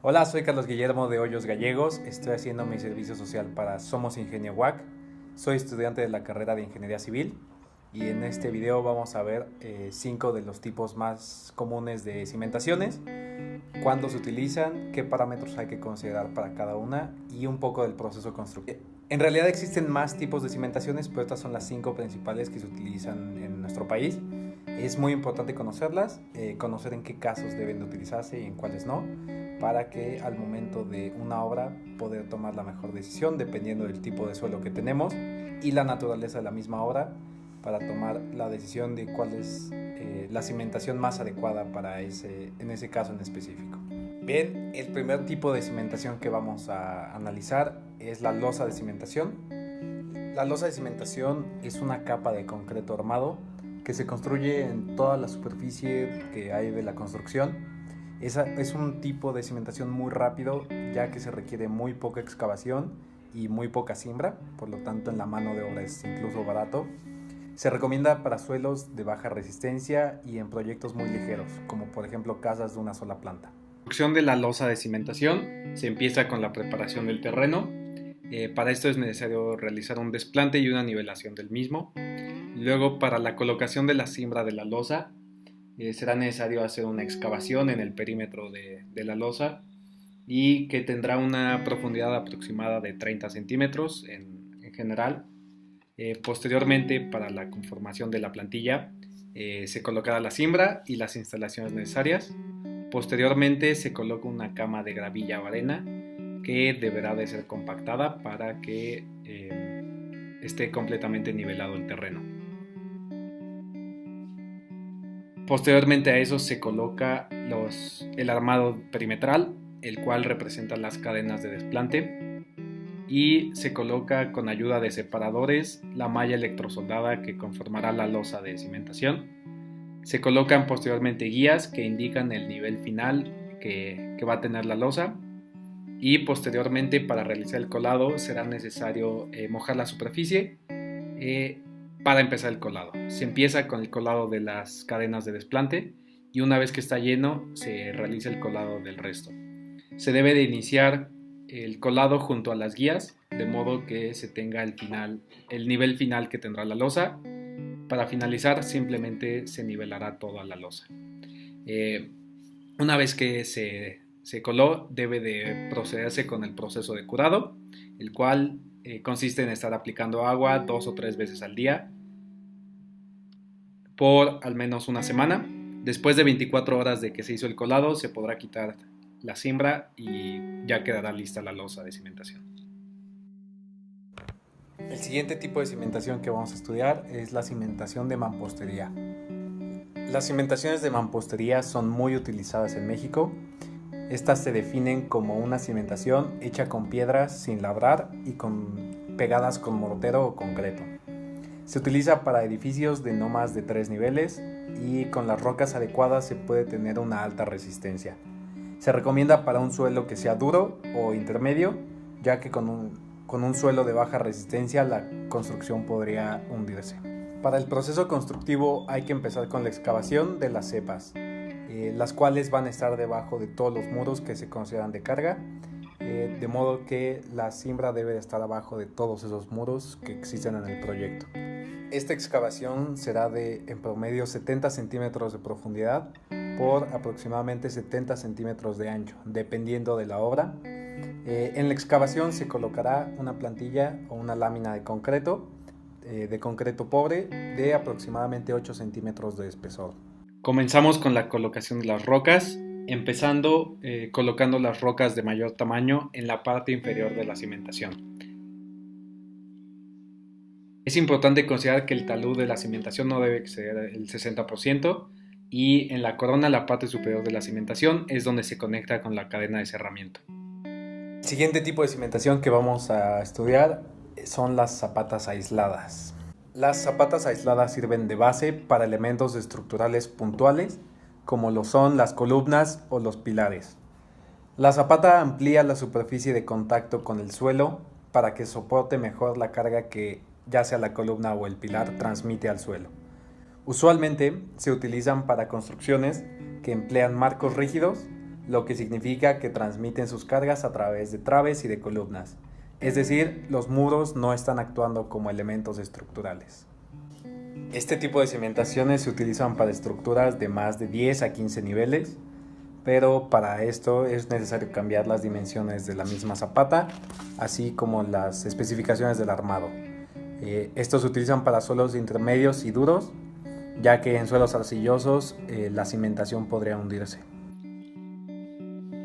Hola, soy Carlos Guillermo de Hoyos Gallegos. Estoy haciendo mi servicio social para Somos Ingenio UAC. Soy estudiante de la carrera de Ingeniería Civil y en este video vamos a ver 5 de los tipos más comunes de cimentaciones, cuándo se utilizan, qué parámetros hay que considerar para cada una y un poco del proceso constructivo. En realidad existen más tipos de cimentaciones, pero estas son las 5 principales que se utilizan en nuestro país. Es muy importante conocerlas, conocer en qué casos deben de utilizarse y en cuáles no, para que al momento de una obra poder tomar la mejor decisión dependiendo del tipo de suelo que tenemos y la naturaleza de la misma obra, para tomar la decisión de cuál es la cimentación más adecuada para en ese caso en específico. Bien, el primer tipo de cimentación que vamos a analizar es la losa de cimentación. La losa de cimentación es una capa de concreto armado que se construye en toda la superficie que hay de la construcción. Es un tipo de cimentación muy rápido, ya que se requiere muy poca excavación y muy poca siembra, por lo tanto en la mano de obra es incluso barato. Se recomienda para suelos de baja resistencia y en proyectos muy ligeros, como por ejemplo casas de una sola planta. La construcción de la losa de cimentación se empieza con la preparación del terreno. Para esto es necesario realizar un desplante y una nivelación del mismo. Luego, para la colocación de la siembra de la losa, será necesario hacer una excavación en el perímetro de la losa y que tendrá una profundidad aproximada de 30 centímetros en general. Posteriormente, para la conformación de la plantilla, se colocará la siembra y las instalaciones necesarias. Posteriormente se coloca una cama de gravilla o arena que deberá de ser compactada para que esté completamente nivelado el terreno. Posteriormente a eso se coloca el armado perimetral, el cual representa las cadenas de desplante, y se coloca con ayuda de separadores la malla electrosoldada que conformará la losa de cimentación. Se colocan posteriormente guías que indican el nivel final que va a tener la losa, y posteriormente para realizar el colado será necesario mojar la superficie para empezar el colado. Se empieza con el colado de las cadenas de desplante y una vez que está lleno se realiza el colado del resto. Se debe de iniciar el colado junto a las guías, de modo que se tenga el nivel final que tendrá la losa. Para finalizar simplemente se nivelará toda la losa. Una vez que se coló, debe de procederse con el proceso de curado, el cual consiste en estar aplicando agua 2 o 3 veces al día por al menos una semana. Después de 24 horas de que se hizo el colado, se podrá quitar la siembra y ya quedará lista la losa de cimentación. El siguiente tipo de cimentación que vamos a estudiar es la cimentación de mampostería. Las cimentaciones de mampostería son muy utilizadas en México. Estas se definen como una cimentación hecha con piedras sin labrar y pegadas con mortero o concreto. Se utiliza para edificios de no más de 3 niveles y con las rocas adecuadas se puede tener una alta resistencia. Se recomienda para un suelo que sea duro o intermedio, ya que con un suelo de baja resistencia la construcción podría hundirse. Para el proceso constructivo hay que empezar con la excavación de las cepas, las cuales van a estar debajo de todos los muros que se consideran de carga, de modo que la siembra debe estar abajo de todos esos muros que existen en el proyecto. Esta excavación será de en promedio 70 centímetros de profundidad por aproximadamente 70 centímetros de ancho, dependiendo de la obra. En la excavación se colocará una plantilla o una lámina de concreto pobre de aproximadamente 8 centímetros de espesor. Comenzamos con la colocación de las rocas, empezando colocando las rocas de mayor tamaño en la parte inferior de la cimentación. Es importante considerar que el talud de la cimentación no debe exceder el 60% y en la corona, la parte superior de la cimentación, es donde se conecta con la cadena de cerramiento. El siguiente tipo de cimentación que vamos a estudiar son las zapatas aisladas. Las zapatas aisladas sirven de base para elementos estructurales puntuales, como lo son las columnas o los pilares. La zapata amplía la superficie de contacto con el suelo para que soporte mejor la carga que ya sea la columna o el pilar transmite al suelo. Usualmente se utilizan para construcciones que emplean marcos rígidos lo que significa que transmiten sus cargas a través de traves y de columnas. Es decir, los muros no están actuando como elementos estructurales. Este tipo de cimentaciones se utilizan para estructuras de más de 10 a 15 niveles, pero para esto es necesario cambiar las dimensiones de la misma zapata, así como las especificaciones del armado. Estos se utilizan para suelos intermedios y duros, ya que en suelos arcillosos la cimentación podría hundirse.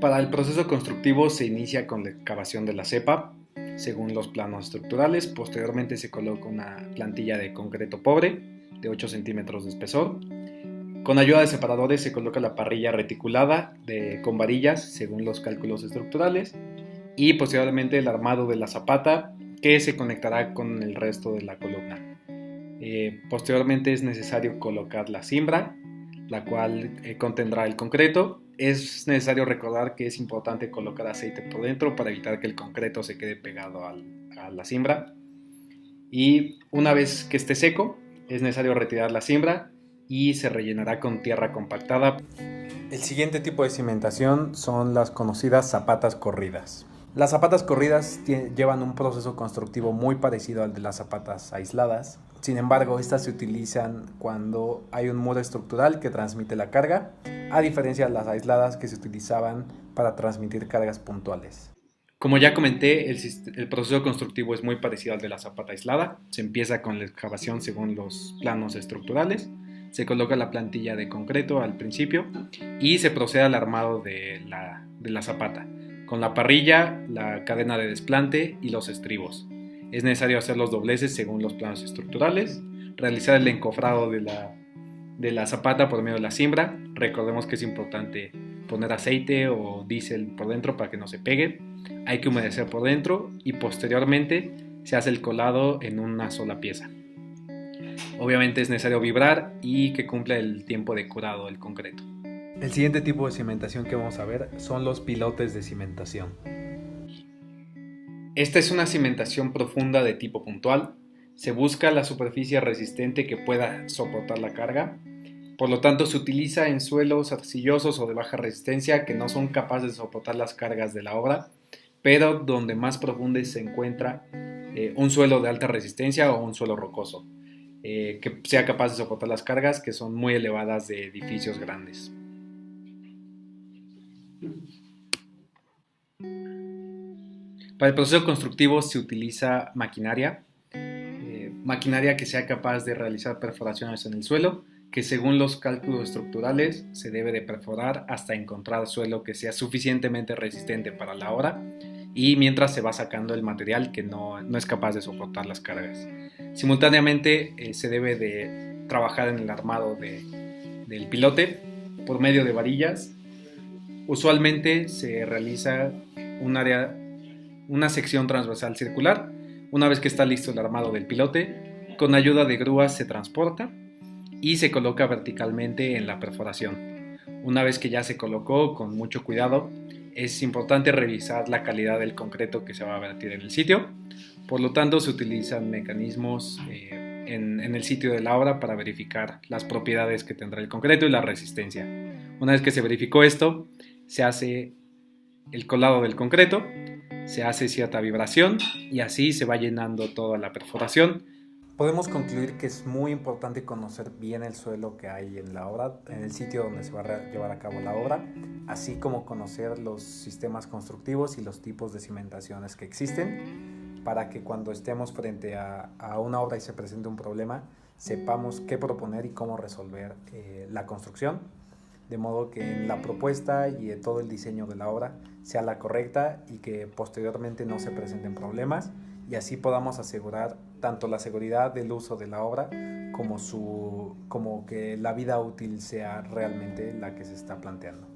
Para el proceso constructivo se inicia con la excavación de la cepa, según los planos estructurales. Posteriormente se coloca una plantilla de concreto pobre de 8 centímetros de espesor. Con ayuda de separadores se coloca la parrilla reticulada con varillas según los cálculos estructurales y posteriormente el armado de la zapata que se conectará con el resto de la columna. Posteriormente es necesario colocar la cimbra, la cual contendrá el concreto. Es necesario recordar que es importante colocar aceite por dentro para evitar que el concreto se quede pegado a la cimbra. Y una vez que esté seco, es necesario retirar la cimbra y se rellenará con tierra compactada. El siguiente tipo de cimentación son las conocidas zapatas corridas. Las zapatas corridas llevan un proceso constructivo muy parecido al de las zapatas aisladas. Sin embargo, estas se utilizan cuando hay un muro estructural que transmite la carga, a diferencia de las aisladas que se utilizaban para transmitir cargas puntuales. Como ya comenté, el proceso constructivo es muy parecido al de la zapata aislada. Se empieza con la excavación según los planos estructurales, se coloca la plantilla de concreto al principio y se procede al armado de la zapata, con la parrilla, la cadena de desplante y los estribos. Es necesario hacer los dobleces según los planos estructurales, realizar el encofrado de la zapata por medio de la cimbra. Recordemos que es importante poner aceite o diésel por dentro para que no se pegue. Hay que humedecer por dentro y posteriormente se hace el colado en una sola pieza. Obviamente es necesario vibrar y que cumpla el tiempo de curado del concreto. El siguiente tipo de cimentación que vamos a ver son los pilotes de cimentación. Esta es una cimentación profunda de tipo puntual. Se busca la superficie resistente que pueda soportar la carga. Por lo tanto, se utiliza en suelos arcillosos o de baja resistencia que no son capaces de soportar las cargas de la obra, pero donde más profundo se encuentra un suelo de alta resistencia o un suelo rocoso, que sea capaz de soportar las cargas que son muy elevadas de edificios grandes. Para el proceso constructivo se utiliza maquinaria que sea capaz de realizar perforaciones en el suelo, que según los cálculos estructurales se debe de perforar hasta encontrar suelo que sea suficientemente resistente para la obra, y mientras se va sacando el material que no es capaz de soportar las cargas. Simultáneamente se debe de trabajar en el armado del pilote por medio de varillas. Usualmente se realiza una sección transversal circular. Una vez que está listo el armado del pilote, con ayuda de grúas se transporta y se coloca verticalmente en la perforación. Una vez que ya se colocó, con mucho cuidado, es importante revisar la calidad del concreto que se va a vertir en el sitio. Por lo tanto, se utilizan mecanismos en el sitio de la obra para verificar las propiedades que tendrá el concreto y la resistencia. Una vez que se verificó esto, se hace el colado del concreto, se hace cierta vibración y así se va llenando toda la perforación. Podemos concluir que es muy importante conocer bien el suelo que hay en la obra, en el sitio donde se va a llevar a cabo la obra, así como conocer los sistemas constructivos y los tipos de cimentaciones que existen, para que cuando estemos frente a una obra y se presente un problema, sepamos qué proponer y cómo resolver la construcción, de modo que en la propuesta y todo el diseño de la obra sea la correcta y que posteriormente no se presenten problemas, y así podamos asegurar tanto la seguridad del uso de la obra como que la vida útil sea realmente la que se está planteando.